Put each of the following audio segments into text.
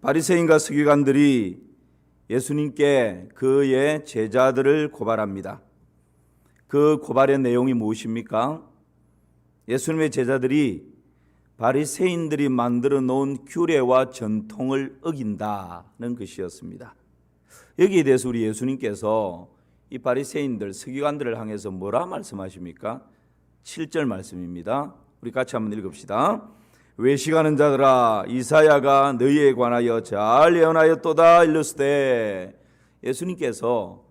바리새인과 서기관들이 예수님께 그의 제자들을 고발합니다. 그 고발의 내용이 무엇입니까? 예수님의 제자들이 바리새인들이 만들어 놓은 규례와 전통을 어긴다는 것이었습니다. 여기에 대해서 우리 예수님께서 이 바리새인들, 서기관들을 향해서 뭐라 말씀하십니까? 7절 말씀입니다. 우리 같이 한번 읽읍시다. 외식하는 자들아, 이사야가 너희에 관하여 잘 예언하였도다 일렀으되. 예수님께서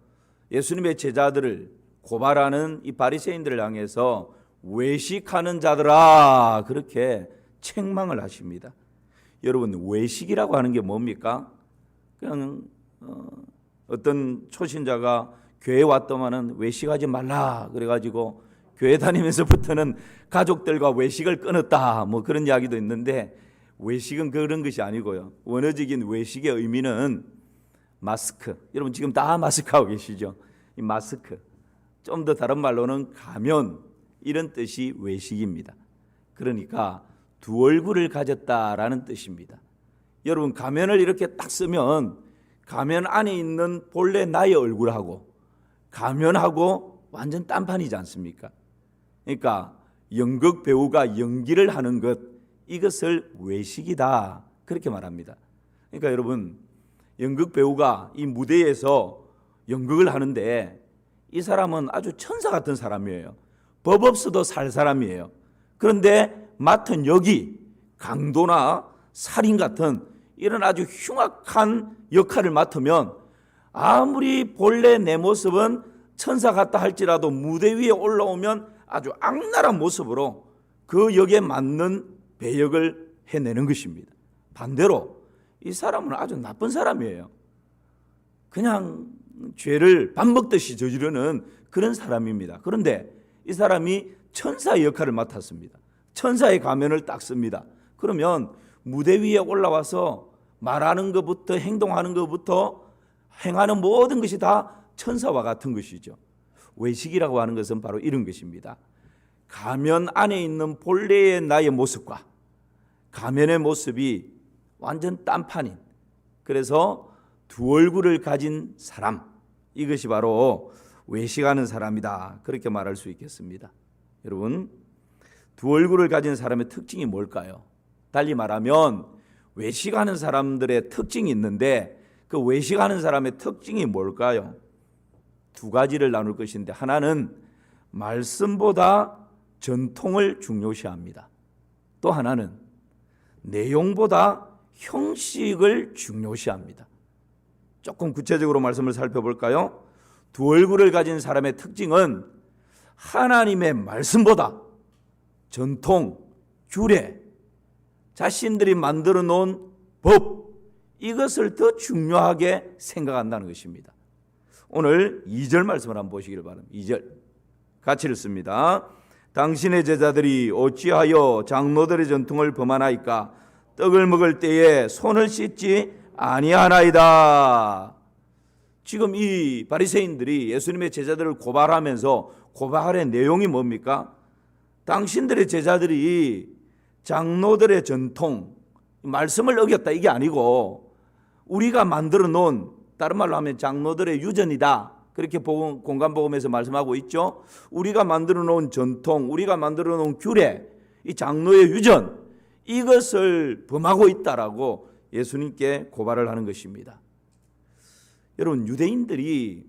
예수님의 제자들을 고발하는 이 바리새인들을 향해서 외식하는 자들아, 그렇게 책망을 하십니다. 여러분, 외식이라고 하는 게 뭡니까? 그냥 어떤 초신자가 교회 왔더만은 외식하지 말라 그래가지고 교회 다니면서부터는 가족들과 외식을 끊었다, 뭐 그런 이야기도 있는데, 외식은 그런 것이 아니고요. 원어적인 외식의 의미는 마스크. 여러분 지금 다 마스크하고 계시죠? 이 마스크, 좀 더 다른 말로는 가면, 이런 뜻이 외식입니다. 그러니까 두 얼굴을 가졌다라는 뜻입니다. 여러분, 가면을 이렇게 딱 쓰면 가면 안에 있는 본래 나의 얼굴하고 가면하고 완전 딴판이지 않습니까? 그러니까 연극 배우가 연기를 하는 것, 이것을 외식이다, 그렇게 말합니다. 그러니까 여러분, 연극 배우가 이 무대에서 연극을 하는데 이 사람은 아주 천사 같은 사람이에요. 법 없어도 살 사람이에요. 그런데 맡은 역이 강도나 살인 같은 이런 아주 흉악한 역할을 맡으면 아무리 본래 내 모습은 천사 같다 할지라도 무대 위에 올라오면 아주 악랄한 모습으로 그 역에 맞는 배역을 해내는 것입니다. 반대로 이 사람은 아주 나쁜 사람이에요. 그냥 죄를 밥 먹듯이 저지르는 그런 사람입니다. 그런데 이 사람이 천사의 역할을 맡았습니다. 천사의 가면을 딱 씁니다. 그러면 무대 위에 올라와서 말하는 것부터 행동하는 것부터 행하는 모든 것이 다 천사와 같은 것이죠. 외식이라고 하는 것은 바로 이런 것입니다. 가면 안에 있는 본래의 나의 모습과 가면의 모습이 완전 딴판인, 그래서 두 얼굴을 가진 사람, 이것이 바로 외식하는 사람이다, 그렇게 말할 수 있겠습니다. 여러분, 두 얼굴을 가진 사람의 특징이 뭘까요? 달리 말하면 외식하는 사람들의 특징이 있는데 그 외식하는 사람의 특징이 뭘까요? 두 가지를 나눌 것인데, 하나는 말씀보다 전통을 중요시합니다. 또 하나는 내용보다 형식을 중요시합니다. 조금 구체적으로 말씀을 살펴볼까요? 두 얼굴을 가진 사람의 특징은 하나님의 말씀보다 전통, 규례, 자신들이 만들어 놓은 법, 이것을 더 중요하게 생각한다는 것입니다. 오늘 2절 말씀을 한번 보시기를 바랍니다. 2절 같이 읽습니다. 당신의 제자들이 어찌하여 장로들의 전통을 범하나이까? 떡을 먹을 때에 손을 씻지 아니하나이다. 지금 이 바리새인들이 예수님의 제자들을 고발하면서 고발의 내용이 뭡니까? 당신들의 제자들이 장로들의 전통, 말씀을 어겼다, 이게 아니고 우리가 만들어 놓은, 다른 말로 하면 장로들의 유전이다, 그렇게 공간복음에서 말씀하고 있죠. 우리가 만들어 놓은 전통, 우리가 만들어 놓은 규례, 이 장로의 유전, 이것을 범하고 있다라고 예수님께 고발을 하는 것입니다. 여러분, 유대인들이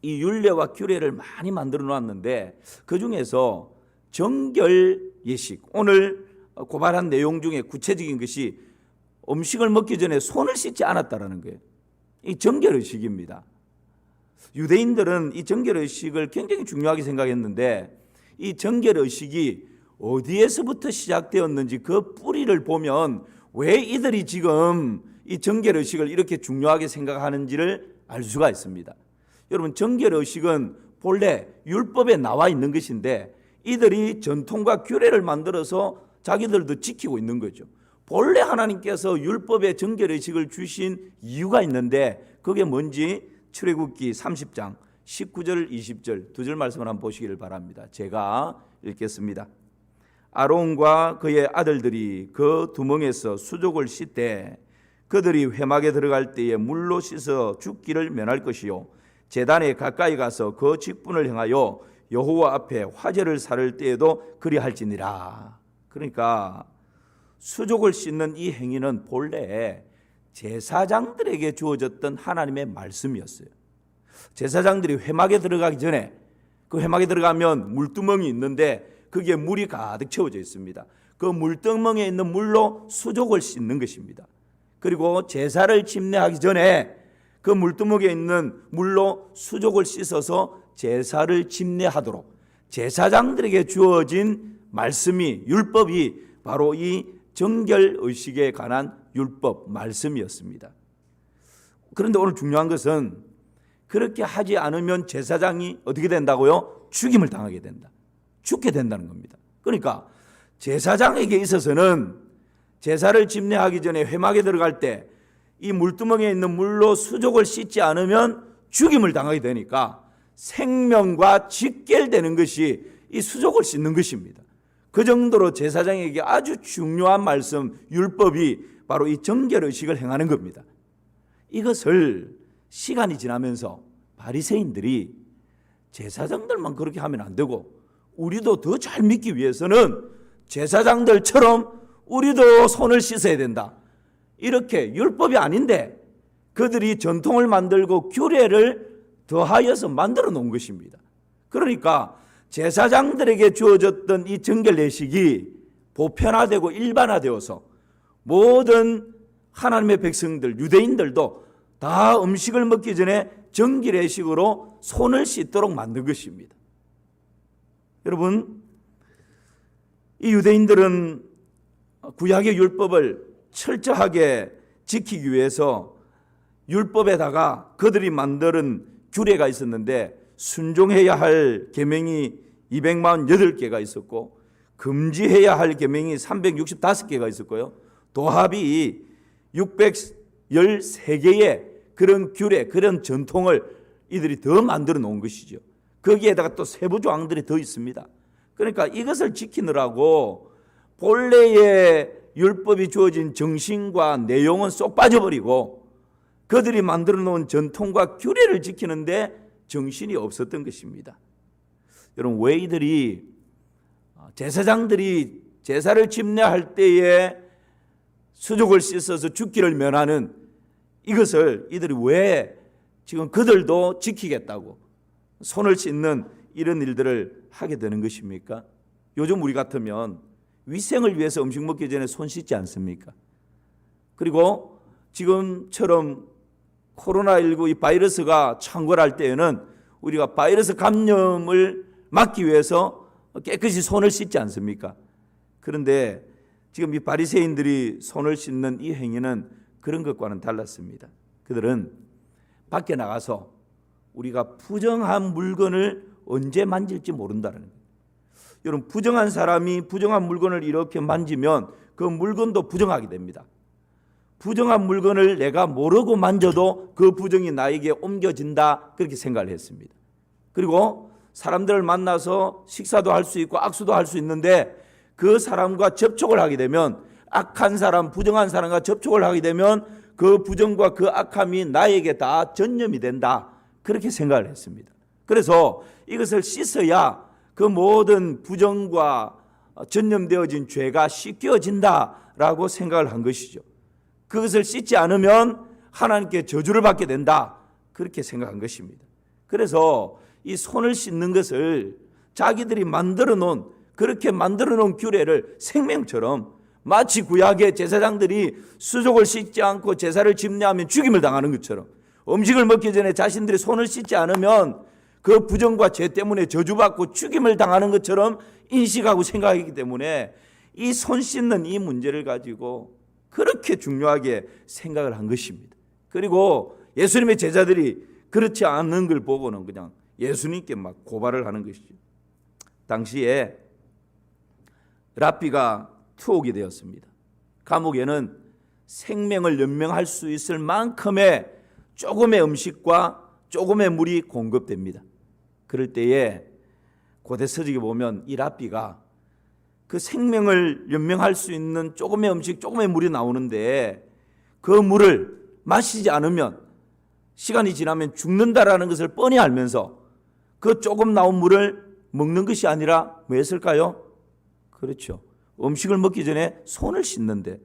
이 율례와 규례를 많이 만들어 놨는데 그 중에서 정결 예식, 오늘 고발한 내용 중에 구체적인 것이 음식을 먹기 전에 손을 씻지 않았다라는 거예요. 이 정결 의식입니다. 유대인들은 이 정결 의식을 굉장히 중요하게 생각했는데 이 정결 의식이 어디에서부터 시작되었는지 그 뿌리를 보면 왜 이들이 지금 이 정결 의식을 이렇게 중요하게 생각하는지를 알 수가 있습니다. 여러분, 정결 의식은 본래 율법에 나와 있는 것인데 이들이 전통과 규례를 만들어서 자기들도 지키고 있는 거죠. 본래 하나님께서 율법의 정결 의식을 주신 이유가 있는데 그게 뭔지 출애굽기 30장 19절 20절 두 절 말씀을 한번 보시기를 바랍니다. 제가 읽겠습니다. 아론과 그의 아들들이 그 두멍에서 수족을 씻되 그들이 회막에 들어갈 때에 물로 씻어 죽기를 면할 것이요 제단에 가까이 가서 그 직분을 행하여 여호와 앞에 화제를 살을 때에도 그리할지니라. 그러니까 수족을 씻는 이 행위는 본래 제사장들에게 주어졌던 하나님의 말씀이었어요. 제사장들이 회막에 들어가기 전에, 그 회막에 들어가면 물두멍이 있는데 거기에 물이 가득 채워져 있습니다. 그 물두멍에 있는 물로 수족을 씻는 것입니다. 그리고 제사를 침례하기 전에 그 물두멍에 있는 물로 수족을 씻어서 제사를 침례하도록 제사장들에게 주어진 말씀이, 율법이 바로 이 정결의식에 관한 율법 말씀이었습니다. 그런데 오늘 중요한 것은 그렇게 하지 않으면 제사장이 어떻게 된다고요? 죽임을 당하게 된다. 죽게 된다는 겁니다. 그러니까 제사장에게 있어서는 제사를 침례하기 전에 회막에 들어갈 때 이 물두멍에 있는 물로 수족을 씻지 않으면 죽임을 당하게 되니까 생명과 직결되는 것이 이 수족을 씻는 것입니다. 그 정도로 제사장에게 아주 중요한 말씀, 율법이 바로 이 정결의식을 행하는 겁니다. 이것을 시간이 지나면서 바리새인들이 제사장들만 그렇게 하면 안 되고 우리도 더 잘 믿기 위해서는 제사장들처럼 우리도 손을 씻어야 된다. 이렇게 율법이 아닌데 그들이 전통을 만들고 규례를 더하여서 만들어 놓은 것입니다. 그러니까 제사장들에게 주어졌던 이 정결례식이 보편화되고 일반화되어서 모든 하나님의 백성들, 유대인들도 다 음식을 먹기 전에 정결례식으로 손을 씻도록 만든 것입니다. 여러분, 이 유대인들은 구약의 율법을 철저하게 지키기 위해서 율법에다가 그들이 만드는 규례가 있었는데 순종해야 할 계명이 248개가 있었고 금지해야 할 계명이 365개가 있었고요. 도합이 613개의 그런 규례, 그런 전통을 이들이 더 만들어 놓은 것이죠. 거기에다가 또 세부 조항들이 더 있습니다. 그러니까 이것을 지키느라고 본래의 율법이 주어진 정신과 내용은 쏙 빠져버리고 그들이 만들어 놓은 전통과 규례를 지키는데 정신이 없었던 것입니다. 여러분, 왜 이들이 제사장들이 제사를 침례할 때에 수족을 씻어서 죽기를 면하는 이것을 이들이 왜 지금 그들도 지키겠다고 손을 씻는 이런 일들을 하게 되는 것입니까? 요즘 우리 같으면 위생을 위해서 음식 먹기 전에 손 씻지 않습니까? 그리고 지금처럼 코로나19 이 바이러스가 창궐할 때에는 우리가 바이러스 감염을 막기 위해서 깨끗이 손을 씻지 않습니까? 그런데 지금 이 바리새인들이 손을 씻는 이 행위는 그런 것과는 달랐습니다. 그들은 밖에 나가서 우리가 부정한 물건을 언제 만질지 모른다는 거예요. 여러분, 부정한 사람이 부정한 물건을 이렇게 만지면 그 물건도 부정하게 됩니다. 부정한 물건을 내가 모르고 만져도 그 부정이 나에게 옮겨진다, 그렇게 생각을 했습니다. 그리고 사람들을 만나서 식사도 할 수 있고 악수도 할 수 있는데 그 사람과 접촉을 하게 되면, 악한 사람, 부정한 사람과 접촉을 하게 되면 그 부정과 그 악함이 나에게 다 전염이 된다, 그렇게 생각을 했습니다. 그래서 이것을 씻어야 그 모든 부정과 전염되어진 죄가 씻겨진다라고 생각을 한 것이죠. 그것을 씻지 않으면 하나님께 저주를 받게 된다, 그렇게 생각한 것입니다. 그래서 이 손을 씻는 것을 자기들이 만들어 놓은, 그렇게 만들어 놓은 규례를 생명처럼, 마치 구약의 제사장들이 수족을 씻지 않고 제사를 집례하면 죽임을 당하는 것처럼 음식을 먹기 전에 자신들이 손을 씻지 않으면 그 부정과 죄 때문에 저주받고 죽임을 당하는 것처럼 인식하고 생각하기 때문에 이 손 씻는 이 문제를 가지고 그렇게 중요하게 생각을 한 것입니다. 그리고 예수님의 제자들이 그렇지 않은 걸 보고는 그냥 예수님께 막 고발을 하는 것이죠. 당시에 랍비가 투옥이 되었습니다. 감옥에는 생명을 연명할 수 있을 만큼의 조금의 음식과 조금의 물이 공급됩니다. 그럴 때에 고대 서적에 보면 이 랍비가 그 생명을 연명할 수 있는 조금의 음식, 조금의 물이 나오는데 그 물을 마시지 않으면 시간이 지나면 죽는다라는 것을 뻔히 알면서 그 조금 나온 물을 먹는 것이 아니라 뭐 했을까요? 그렇죠. 음식을 먹기 전에 손을 씻는데,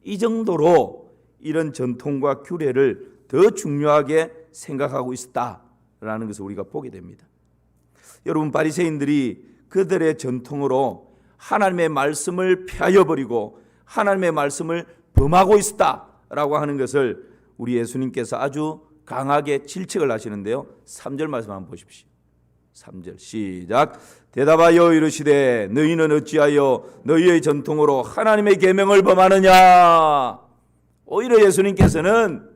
이 정도로 이런 전통과 규례를 더 중요하게 생각하고 있었다라는 것을 우리가 보게 됩니다. 여러분, 바리새인들이 그들의 전통으로 하나님의 말씀을 폐하여 버리고 하나님의 말씀을 범하고 있었다라고 하는 것을 우리 예수님께서 아주 강하게 질책을 하시는데요. 3절 말씀 한번 보십시오. 3절 시작. 대답하여 이르시되 너희는 어찌하여 너희의 전통으로 하나님의 계명을 범하느냐. 오히려 예수님께서는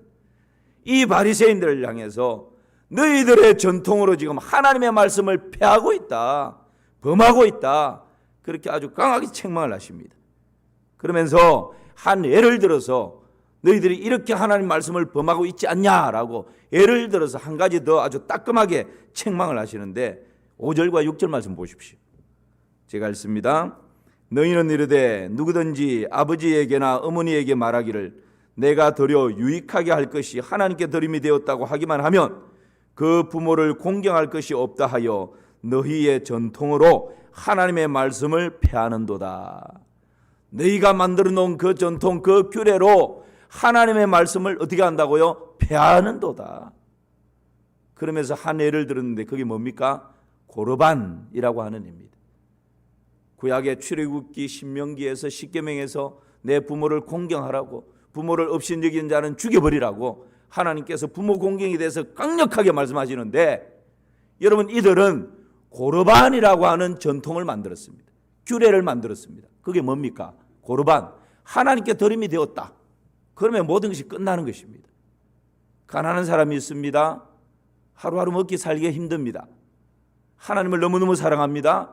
이 바리새인들을 향해서 너희들의 전통으로 지금 하나님의 말씀을 폐하고 있다, 범하고 있다, 그렇게 아주 강하게 책망을 하십니다. 그러면서 한 예를 들어서 너희들이 이렇게 하나님 말씀을 범하고 있지 않냐라고 예를 들어서 한 가지 더 아주 따끔하게 책망을 하시는데 5절과 6절 말씀 보십시오. 제가 읽습니다. 너희는 이르되 누구든지 아버지에게나 어머니에게 말하기를 내가 드려 유익하게 할 것이 하나님께 드림이 되었다고 하기만 하면 그 부모를 공경할 것이 없다 하여 너희의 전통으로 하나님의 말씀을 폐하는도다. 너희가 만들어 놓은 그 전통, 그 규례로 하나님의 말씀을 어떻게 한다고요? 폐하는도다. 그러면서 한 예를 들었는데 그게 뭡니까? 고르반이라고 하는 예입니다. 구약의 출애굽기 신명기에서 십계명에서 내 부모를 공경하라고, 부모를 업신여기는 자는 죽여버리라고 하나님께서 부모 공경에 대해서 강력하게 말씀하시는데, 여러분, 이들은 고르반이라고 하는 전통을 만들었습니다. 규례를 만들었습니다. 그게 뭡니까? 고르반, 하나님께 드림이 되었다. 그러면 모든 것이 끝나는 것입니다. 가난한 사람이 있습니다. 하루하루 먹기 살기가 힘듭니다. 하나님을 너무너무 사랑합니다.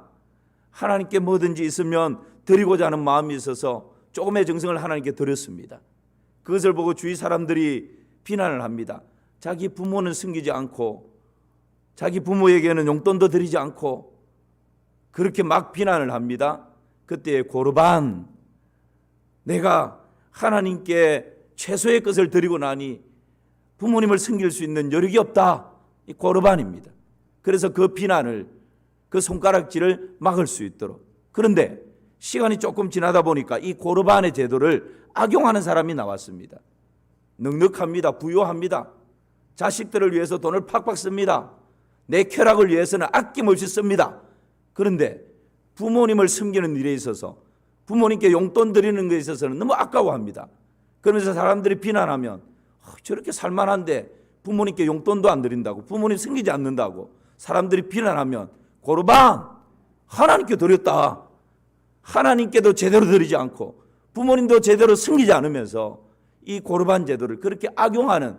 하나님께 뭐든지 있으면 드리고자 하는 마음이 있어서 조금의 정성을 하나님께 드렸습니다. 그것을 보고 주위 사람들이 비난을 합니다. 자기 부모는 섬기지 않고 자기 부모에게는 용돈도 드리지 않고 그렇게 막 비난을 합니다. 그때 고르반, 내가 하나님께 최소의 것을 드리고 나니 부모님을 섬길 수 있는 여력이 없다. 이 고르반입니다. 그래서 그 비난을, 그 손가락질을 막을 수 있도록. 그런데 시간이 조금 지나다 보니까 이 고르반의 제도를 악용하는 사람이 나왔습니다. 넉넉합니다. 부유합니다. 자식들을 위해서 돈을 팍팍 씁니다. 내 쾌락을 위해서는 아낌없이 씁니다. 그런데 부모님을 섬기는 일에 있어서, 부모님께 용돈 드리는 것에 있어서는 너무 아까워합니다. 그러면서 사람들이 비난하면 저렇게 살만한데 부모님께 용돈도 안 드린다고, 부모님 섬기지 않는다고 사람들이 비난하면 고르반, 하나님께 드렸다. 하나님께도 제대로 드리지 않고 부모님도 제대로 섬기지 않으면서 이 고르반 제도를 그렇게 악용하는,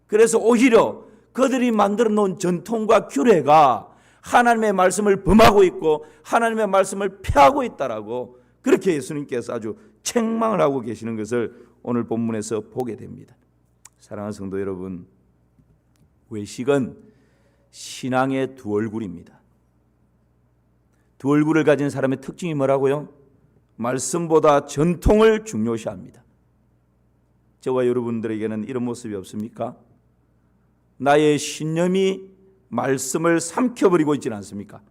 그래서 오히려 그들이 만들어 놓은 전통과 규례가 하나님의 말씀을 범하고 있고 하나님의 말씀을 폐하고 있다라고 그렇게 예수님께서 아주 책망을 하고 계시는 것을 오늘 본문에서 보게 됩니다. 사랑하는 성도 여러분, 외식은 신앙의 두 얼굴입니다. 두 얼굴을 가진 사람의 특징이 뭐라고요? 말씀보다 전통을 중요시합니다. 저와 여러분들에게는 이런 모습이 없습니까? 나의 신념이 말씀을 삼켜버리고 있지는 않습니까?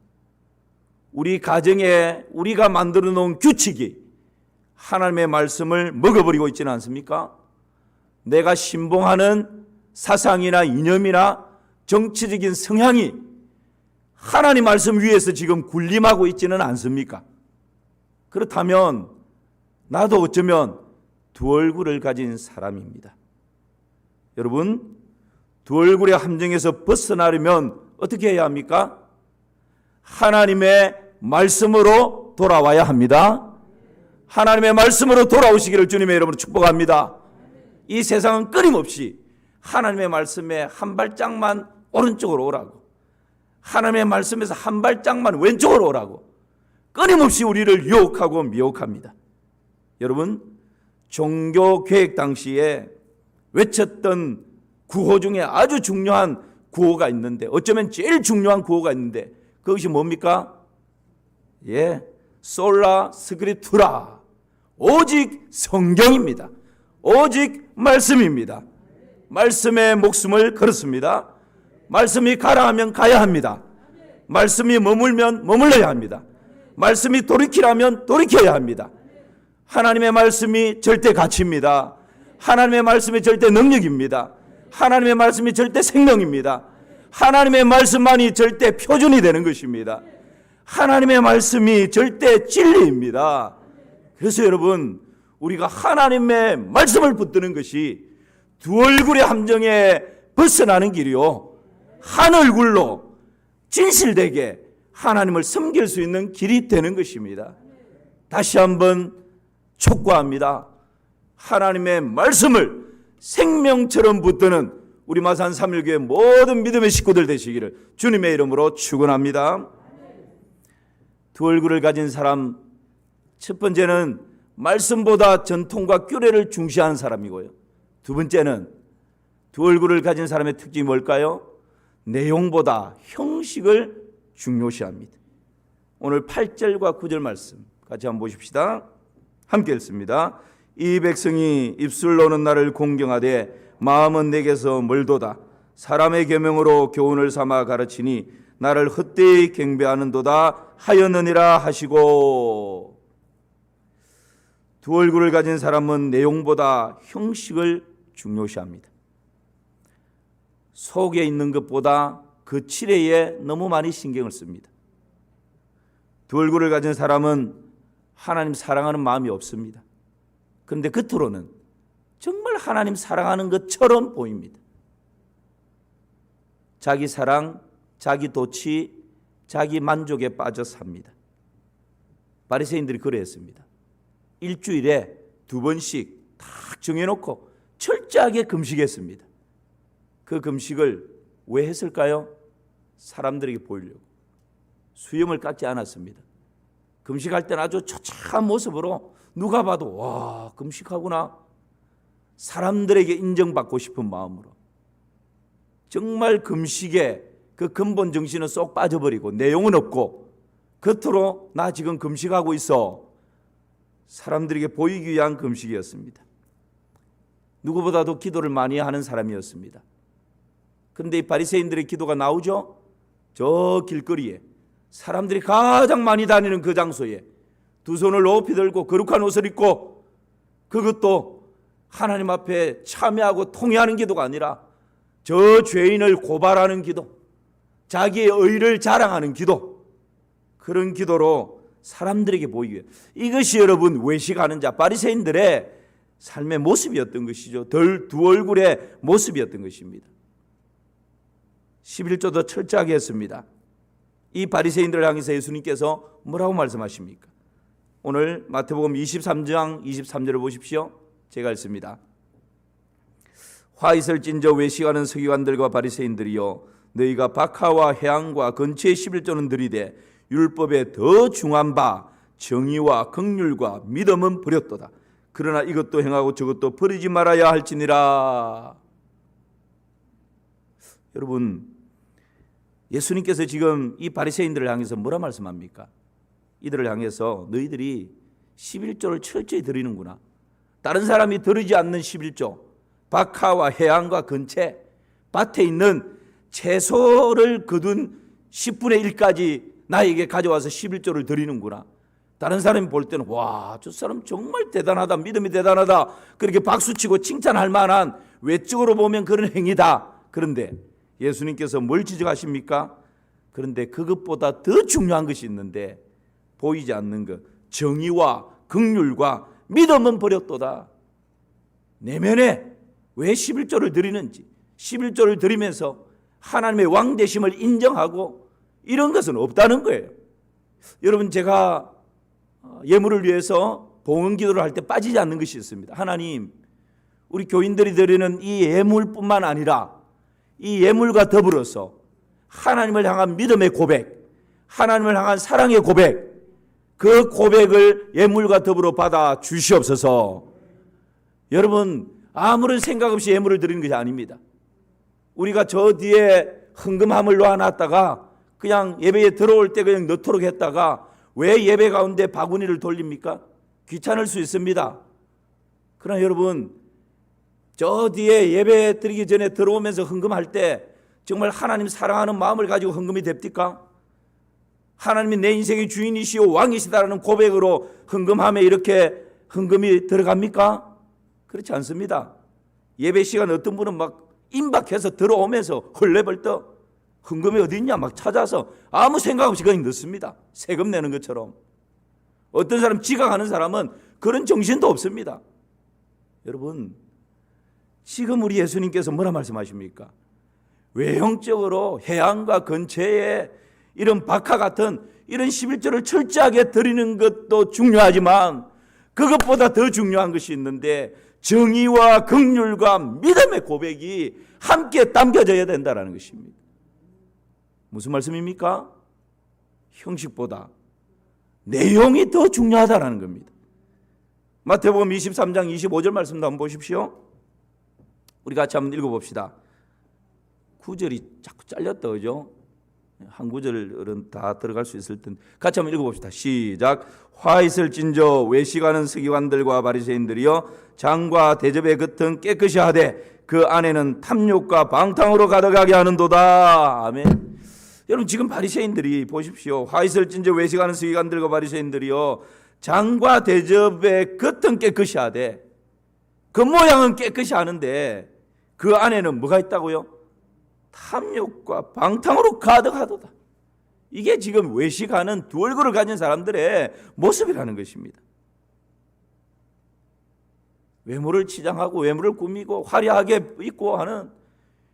우리 가정에 우리가 만들어 놓은 규칙이 하나님의 말씀을 먹어버리고 있지는 않습니까? 내가 신봉하는 사상이나 이념이나 정치적인 성향이 하나님 말씀 위에서 지금 군림하고 있지는 않습니까? 그렇다면 나도 어쩌면 두 얼굴을 가진 사람입니다. 여러분, 두 얼굴의 함정에서 벗어나려면 어떻게 해야 합니까? 하나님의 말씀으로 돌아와야 합니다. 하나님의 말씀으로 돌아오시기를 주님의 이름으로 축복합니다. 이 세상은 끊임없이 하나님의 말씀에 한 발짝만 오른쪽으로 오라고, 하나님의 말씀에서 한 발짝만 왼쪽으로 오라고 끊임없이 우리를 유혹하고 미혹합니다. 여러분, 종교 개혁 당시에 외쳤던 구호 중에 아주 중요한 구호가 있는데, 어쩌면 제일 중요한 구호가 있는데 그것이 뭡니까? 솔라 스크립투라, 오직 성경입니다. 오직 말씀입니다. 말씀에 목숨을 걸었습니다. 말씀이 가라 하면 가야 합니다. 말씀이 머물면 머물러야 합니다. 말씀이 돌이키라면 돌이켜야 합니다. 하나님의 말씀이 절대 가치입니다. 하나님의 말씀이 절대 능력입니다. 하나님의 말씀이 절대 생명입니다. 하나님의 말씀만이 절대 표준이 되는 것입니다. 하나님의 말씀이 절대 진리입니다. 그래서 여러분, 우리가 하나님의 말씀을 붙드는 것이 두 얼굴의 함정에 벗어나는 길이요, 한 얼굴로 진실되게 하나님을 섬길 수 있는 길이 되는 것입니다. 다시 한번 촉구합니다. 하나님의 말씀을 생명처럼 붙드는 우리 마산 3.1교회 모든 믿음의 식구들 되시기를 주님의 이름으로 축원합니다. 두 얼굴을 가진 사람, 첫 번째는 말씀보다 전통과 규례를 중시하는 사람이고요, 두 번째는 두 얼굴을 가진 사람의 특징이 뭘까요? 내용보다 형식을 중요시합니다. 오늘 8절과 9절 말씀 같이 한번 보십시다. 함께 읽습니다. 이 백성이 입술로는 나를 공경하되 마음은 내게서 멀도다. 사람의 계명으로 교훈을 삼아 가르치니 나를 헛되이 경배하는도다 하였느니라 하시고. 두 얼굴을 가진 사람은 내용보다 형식을 중요시합니다. 속에 있는 것보다 그 칠해에 너무 많이 신경을 씁니다. 두 얼굴을 가진 사람은 하나님 사랑하는 마음이 없습니다. 그런데 겉으로는 정말 하나님 사랑하는 것처럼 보입니다. 자기 사랑, 자기 도취, 자기 만족에 빠져 삽니다. 바리새인들이 그랬습니다. 일주일에 2번씩 딱 정해놓고 철저하게 금식했습니다. 그 금식을 왜 했을까요? 사람들에게 보이려고. 수염을 깎지 않았습니다. 금식할 때는 아주 초췌한 모습으로 누가 봐도 와, 금식하구나, 사람들에게 인정받고 싶은 마음으로. 정말 금식의 그 근본 정신은 쏙 빠져버리고 내용은 없고 겉으로 나 지금 금식하고 있어, 사람들에게 보이기 위한 금식이었습니다. 누구보다도 기도를 많이 하는 사람이었습니다. 그런데 이 바리새인들의 기도가 나오죠? 저 길거리에, 사람들이 가장 많이 다니는 그 장소에 두 손을 높이 들고 거룩한 옷을 입고, 그것도 하나님 앞에 참여하고 통회하는 기도가 아니라 저 죄인을 고발하는 기도, 자기의 의를 자랑하는 기도, 그런 기도로 사람들에게 보이기 위해. 이것이 여러분 외식하는 자 바리새인들의 삶의 모습이었던 것이죠. 두 얼굴의 모습이었던 것입니다. 11조도 철저하게 했습니다. 이 바리새인들을 향해서 예수님께서 뭐라고 말씀하십니까? 오늘 마태복음 23장 23절을 보십시오. 제가 읽습니다. 화 있을진저 외식하는 서기관들과 바리새인들이여, 너희가 박하와 해양과 근처의 11조는 들이되 율법에 더 중한 바 정의와 긍휼과 믿음은 버렸도다. 그러나 이것도 행하고 저것도 버리지 말아야 할지니라. 여러분, 예수님께서 지금 이 바리새인들을 향해서 뭐라 말씀합니까? 이들을 향해서 너희들이 11조를 철저히 드리는구나. 다른 사람이 드리지 않는 11조, 박하와 해안과 근처, 밭에 있는 채소를 거둔 10분의 1까지 나에게 가져와서 11조를 드리는구나. 다른 사람이 볼 때는 와, 저 사람 정말 대단하다, 믿음이 대단하다, 그렇게 박수치고 칭찬할 만한, 외적으로 보면 그런 행위다. 그런데 예수님께서 뭘 지적하십니까? 그런데 그것보다 더 중요한 것이 있는데 보이지 않는 것, 정의와 긍휼과 믿음은 버렸도다. 내면에 왜 11조를 드리는지, 11조를 드리면서 하나님의 왕되심을 인정하고 이런 것은 없다는 거예요. 여러분, 제가 예물을 위해서 봉헌 기도를 할 때 빠지지 않는 것이 있습니다. 하나님, 우리 교인들이 드리는 이 예물뿐만 아니라 이 예물과 더불어서 하나님을 향한 믿음의 고백, 하나님을 향한 사랑의 고백, 그 고백을 예물과 더불어 받아 주시옵소서. 여러분, 아무런 생각 없이 예물을 드리는 것이 아닙니다. 우리가 저 뒤에 헌금함을 놓아놨다가 그냥 예배에 들어올 때 그냥 넣도록 했다가 왜 예배 가운데 바구니를 돌립니까? 귀찮을 수 있습니다. 그러나 여러분, 저 뒤에 예배 드리기 전에 들어오면서 헌금할 때 정말 하나님 사랑하는 마음을 가지고 헌금이 됩니까? 하나님이 내 인생의 주인이시오 왕이시다라는 고백으로 헌금하며 이렇게 헌금이 들어갑니까? 그렇지 않습니다. 예배 시간 어떤 분은 막 임박해서 들어오면서 헐레벌떡 헌금이 어디 있냐 막 찾아서 아무 생각 없이 그냥 넣습니다. 세금 내는 것처럼. 어떤 사람 지각하는 사람은 그런 정신도 없습니다. 여러분, 지금 우리 예수님께서 뭐라 말씀하십니까? 외형적으로 해안과 근처에 이런 박하 같은 이런 11조를 철저하게 드리는 것도 중요하지만 그것보다 더 중요한 것이 있는데 정의와 긍휼과 믿음의 고백이 함께 담겨져야 된다는 것입니다. 무슨 말씀입니까? 형식보다 내용이 더 중요하다는 겁니다. 마태복음 23장 25절 말씀도 한번 보십시오. 우리 같이 한번 읽어봅시다. 구절이 자꾸 잘렸다, 그죠? 한 구절은 다 들어갈 수 있을 텐데 같이 한번 읽어봅시다. 시작. 화 있을진저 외식하는 서기관들과 바리새인들이여 장과 대접의 겉은 깨끗이 하되 그 안에는 탐욕과 방탕으로 가득하게 하는도다. 아멘. 여러분, 지금 바리새인들이 보십시오. 화 있을진저 외식하는 서기관들과 바리새인들이여 장과 대접의 겉은 깨끗이 하되 겉모양은 깨끗이 하는데 그 안에는 뭐가 있다고요? 탐욕과 방탕으로 가득하도다. 이게 지금 외식하는 두 얼굴을 가진 사람들의 모습이라는 것입니다. 외모를 치장하고 외모를 꾸미고 화려하게 입고 하는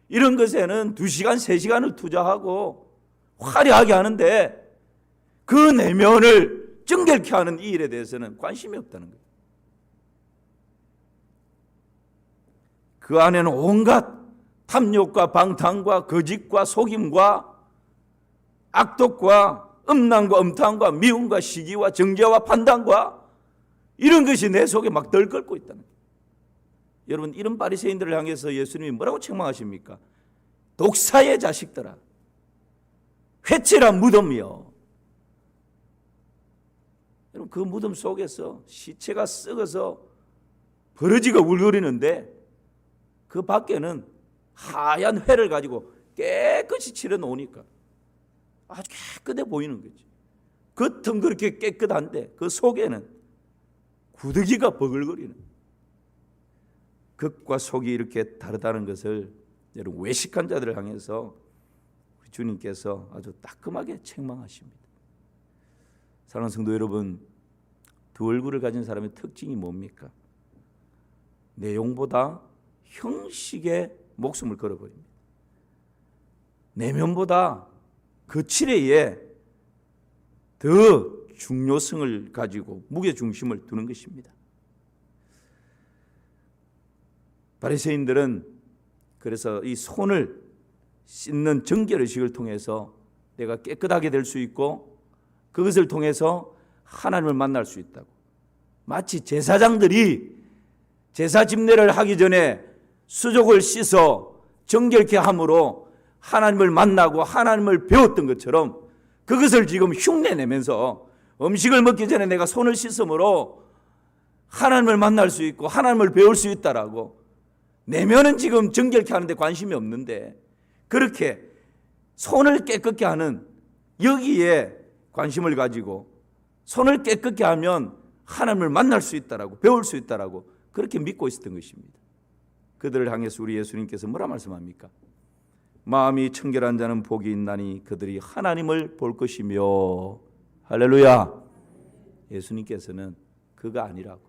이런 것에는 2시간, 3시간을 투자하고 화려하게 하는데 그 내면을 정결케 하는 이 일에 대해서는 관심이 없다는 거예요. 그 안에는 온갖 탐욕과 방탕과 거짓과 속임과 악독과 음란과 음탕과 미움과 시기와 정죄와 판단과 이런 것이 내 속에 막 들끓고 있다는 거예요. 여러분, 이런 바리새인들을 향해서 예수님이 뭐라고 책망하십니까? 독사의 자식들아, 회칠한 무덤이요. 여러분, 그 무덤 속에서 시체가 썩어서 버러지가 울거리는데 그 밖에는 하얀 회를 가지고 깨끗이 칠해 놓으니까 아주 깨끗해 보이는 거지. 겉은 그렇게 깨끗한데 그 속에는 구더기가 버글거리는, 겉과 속이 이렇게 다르다는 것을 여러분, 외식한 자들을 향해서 주님께서 아주 따끔하게 책망하십니다. 사랑하는 성도 여러분, 두 얼굴을 가진 사람의 특징이 뭡니까? 내용보다 형식에 목숨을 걸어버립니다. 내면보다 거칠에에 더 중요성을 가지고 무게중심을 두는 것입니다. 바리새인들은 그래서 이 손을 씻는 정결의식을 통해서 내가 깨끗하게 될 수 있고 그것을 통해서 하나님을 만날 수 있다고, 마치 제사장들이 제사 집례를 하기 전에 수족을 씻어 정결케 함으로 하나님을 만나고 하나님을 배웠던 것처럼 그것을 지금 흉내내면서 음식을 먹기 전에 내가 손을 씻음으로 하나님을 만날 수 있고 하나님을 배울 수 있다라고, 내면은 지금 정결케 하는데 관심이 없는데 그렇게 손을 깨끗게 하는 여기에 관심을 가지고 손을 깨끗게 하면 하나님을 만날 수 있다라고, 배울 수 있다라고 그렇게 믿고 있었던 것입니다. 그들을 향해서 우리 예수님께서 뭐라 말씀합니까? 마음이 청결한 자는 복이 있나니 그들이 하나님을 볼 것이며. 할렐루야. 예수님께서는 그거 아니라고,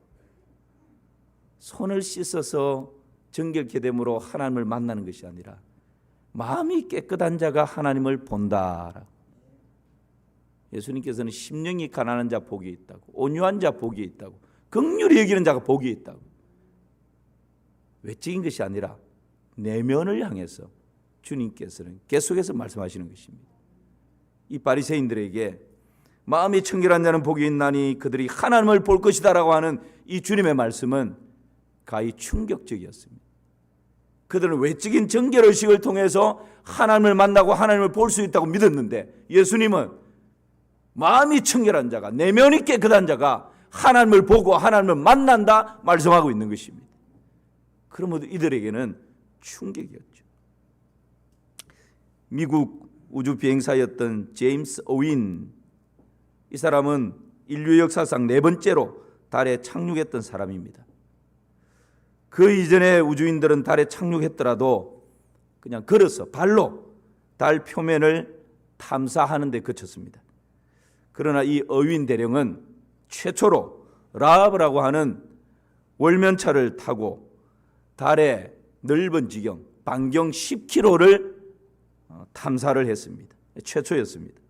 손을 씻어서 정결케 됨으로 하나님을 만나는 것이 아니라 마음이 깨끗한 자가 하나님을 본다라고. 예수님께서는 심령이 가난한 자 복이 있다고, 온유한 자 복이 있다고, 긍휼히 여기는 자가 복이 있다고, 외적인 것이 아니라 내면을 향해서 주님께서는 계속해서 말씀하시는 것입니다. 이 바리새인들에게 마음이 청결한 자는 복이 있나니 그들이 하나님을 볼 것이다라고 하는 이 주님의 말씀은 가히 충격적이었습니다. 그들은 외적인 정결의식을 통해서 하나님을 만나고 하나님을 볼 수 있다고 믿었는데 예수님은 마음이 청결한 자가, 내면이 깨끗한 자가 하나님을 보고 하나님을 만난다 말씀하고 있는 것입니다. 그러므로 이들에게는 충격이었죠. 미국 우주 비행사였던 제임스 어윈, 이 사람은 인류 역사상 4번째로 달에 착륙했던 사람입니다. 그 이전에 우주인들은 달에 착륙했더라도 그냥 걸어서 발로 달 표면을 탐사하는 데 그쳤습니다. 그러나 이 어윈 대령은 최초로 라브라고 하는 월면차를 타고 달의 넓은 지경, 반경 10km를 탐사를 했습니다. 최초였습니다.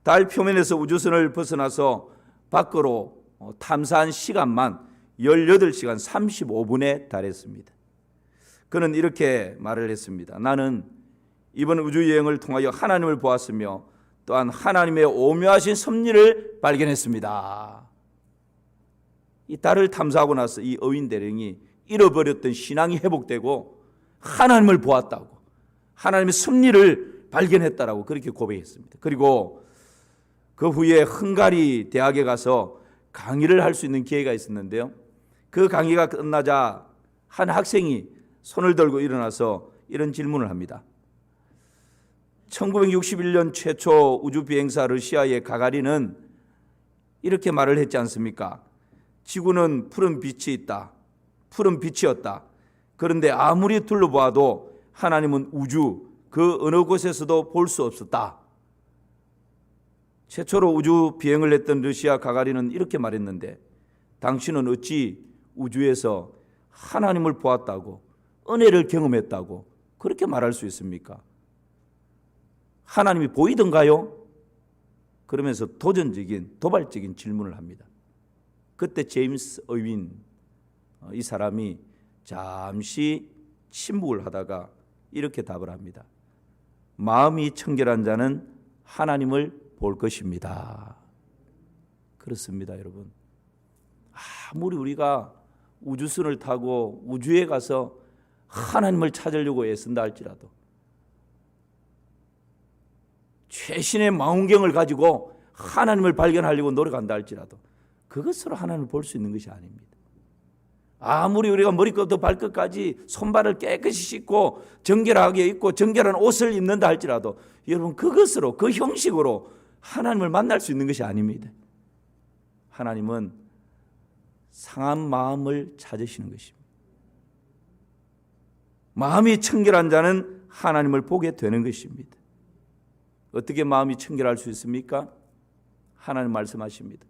달 표면에서 우주선을 벗어나서 밖으로 탐사한 시간만 18시간 35분에 달했습니다. 그는 이렇게 말을 했습니다. 나는 이번 우주여행을 통하여 하나님을 보았으며 또한 하나님의 오묘하신 섭리를 발견했습니다. 이 달을 탐사하고 나서 이 어윈 대령이 잃어버렸던 신앙이 회복되고 하나님을 보았다고, 하나님의 섭리를 발견했다라고 그렇게 고백했습니다. 그리고 그 후에 헝가리 대학에 가서 강의를 할 수 있는 기회가 있었는데요. 그 강의가 끝나자 한 학생이 손을 들고 일어나서 이런 질문을 합니다. 1961년 최초 우주 비행사 러시아의 가가린은 이렇게 말을 했지 않습니까? 지구는 푸른 빛이 있다. 푸른 빛이었다. 그런데 아무리 둘러보아도 하나님은 우주 그 어느 곳에서도 볼 수 없었다. 최초로 우주 비행을 했던 러시아 가가린은 이렇게 말했는데, 당신은 어찌 우주에서 하나님을 보았다고, 은혜를 경험했다고 그렇게 말할 수 있습니까? 하나님이 보이던가요? 그러면서 도전적인, 도발적인 질문을 합니다. 그때 제임스 어윈, 이 사람이 잠시 침묵을 하다가 이렇게 답을 합니다. 마음이 청결한 자는 하나님을 볼 것입니다. 그렇습니다, 여러분. 아무리 우리가 우주선을 타고 우주에 가서 하나님을 찾으려고 애쓴다 할지라도, 최신의 망원경을 가지고 하나님을 발견하려고 노력한다 할지라도 그것으로 하나님을 볼 수 있는 것이 아닙니다. 아무리 우리가 머리끝부터 발끝까지 손발을 깨끗이 씻고 정결하게 입고 정결한 옷을 입는다 할지라도 여러분, 그것으로, 그 형식으로 하나님을 만날 수 있는 것이 아닙니다. 하나님은 상한 마음을 찾으시는 것입니다. 마음이 청결한 자는 하나님을 보게 되는 것입니다. 어떻게 마음이 청결할 수 있습니까? 하나님 말씀하십니다.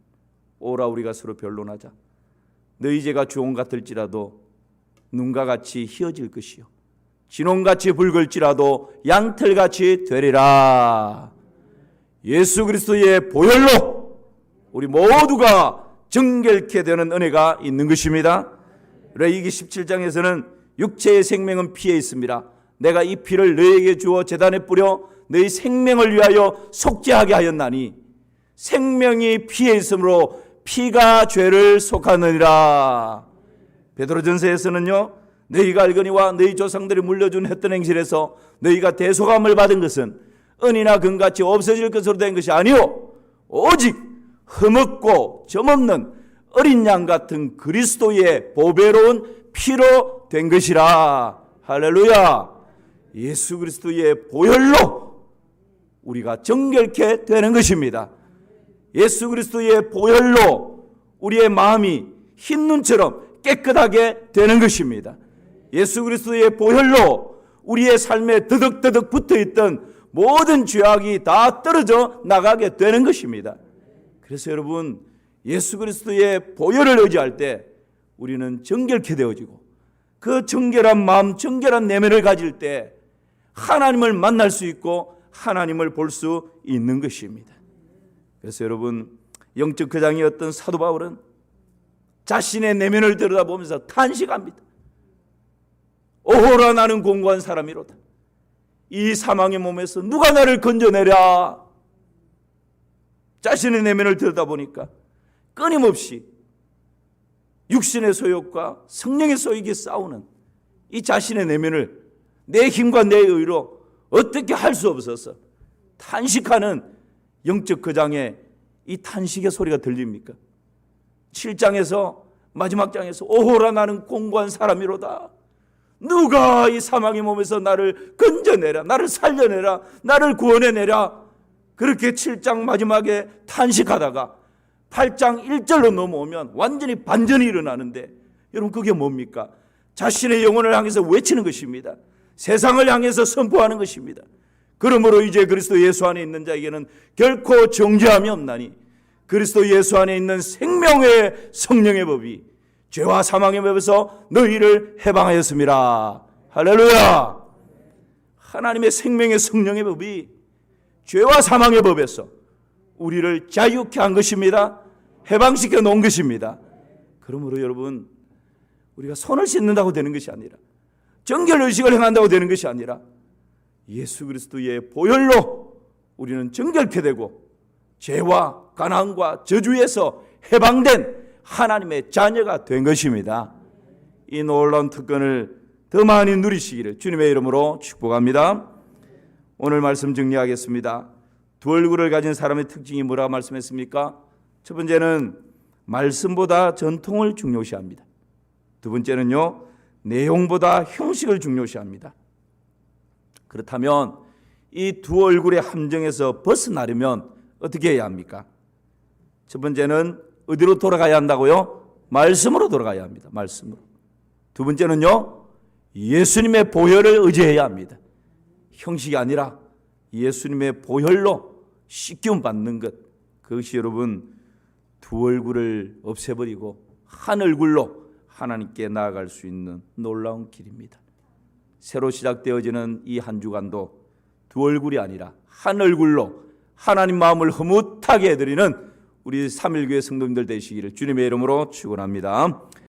오라 우리가 서로 변론하자. 너희 죄가 주홍 같을지라도 눈과 같이 희어질 것이요 진홍같이 붉을지라도 양털같이 되리라. 예수 그리스도의 보혈로 우리 모두가 정결케 되는 은혜가 있는 것입니다. 레위기 17장에서는 육체의 생명은 피에 있습니다. 내가 이 피를 너에게 주어 제단에 뿌려 너희 생명을 위하여 속죄하게 하였나니 생명이 피에 있으므로 피가 죄를 속하느니라. 베드로전서에서는요, 너희가 알거니와 너희 조상들이 물려준 했던 행실에서 너희가 대속함을 받은 것은 은이나 금같이 없어질 것으로 된 것이 아니오 오직 흠없고 점없는 어린 양 같은 그리스도의 보배로운 피로 된 것이라. 할렐루야. 예수 그리스도의 보혈로 우리가 정결케 되는 것입니다. 예수 그리스도의 보혈로 우리의 마음이 흰 눈처럼 깨끗하게 되는 것입니다. 예수 그리스도의 보혈로 우리의 삶에 더덕더덕 붙어있던 모든 죄악이 다 떨어져 나가게 되는 것입니다. 그래서 여러분, 예수 그리스도의 보혈을 의지할 때 우리는 정결케 되어지고, 그 정결한 마음, 정결한 내면을 가질 때 하나님을 만날 수 있고 하나님을 볼 수 있는 것입니다. 그래서 여러분, 영적 거장이었던 사도 바울은 자신의 내면을 들여다보면서 탄식합니다. 오호라 나는 공고한 사람이로다. 이 사망의 몸에서 누가 나를 건져내랴. 자신의 내면을 들여다보니까 끊임없이 육신의 소욕과 성령의 소욕이 싸우는 이 자신의 내면을 내 힘과 내 의로 어떻게 할 수 없어서 탄식하는 영적 거장의 이 탄식의 소리가 들립니까? 7장에서 마지막 장에서 오호라 나는 공고한 사람이로다. 누가 이 사망의 몸에서 나를 건져내라, 나를 살려내라, 나를 구원해내라. 그렇게 7장 마지막에 탄식하다가 8장 1절로 넘어오면 완전히 반전이 일어나는데, 여러분 그게 뭡니까? 자신의 영혼을 향해서 외치는 것입니다. 세상을 향해서 선포하는 것입니다. 그러므로 이제 그리스도 예수 안에 있는 자에게는 결코 정죄함이 없나니 그리스도 예수 안에 있는 생명의 성령의 법이 죄와 사망의 법에서 너희를 해방하였습니다. 할렐루야. 하나님의 생명의 성령의 법이 죄와 사망의 법에서 우리를 자유케 한 것입니다. 해방시켜 놓은 것입니다. 그러므로 여러분, 우리가 손을 씻는다고 되는 것이 아니라, 정결의식을 행한다고 되는 것이 아니라, 예수 그리스도의 보혈로 우리는 정결케 되고 죄와 가난과 저주에서 해방된 하나님의 자녀가 된 것입니다. 이 놀라운 특권을 더 많이 누리시기를 주님의 이름으로 축복합니다. 오늘 말씀 정리하겠습니다. 두 얼굴을 가진 사람의 특징이 뭐라고 말씀했습니까? 첫 번째는 말씀보다 전통을 중요시합니다. 두 번째는요, 내용보다 형식을 중요시합니다. 그렇다면 이 두 얼굴의 함정에서 벗어나려면 어떻게 해야 합니까? 첫 번째는 어디로 돌아가야 한다고요? 말씀으로 돌아가야 합니다. 말씀으로. 두 번째는요, 예수님의 보혈을 의지해야 합니다. 형식이 아니라 예수님의 보혈로 씻김 받는 것, 그것이 여러분 두 얼굴을 없애버리고 한 얼굴로 하나님께 나아갈 수 있는 놀라운 길입니다. 새로 시작되어지는 이 한 주간도 두 얼굴이 아니라 한 얼굴로 하나님 마음을 흐뭇하게 해드리는 우리 삼일교회 성도님들 되시기를 주님의 이름으로 축원합니다.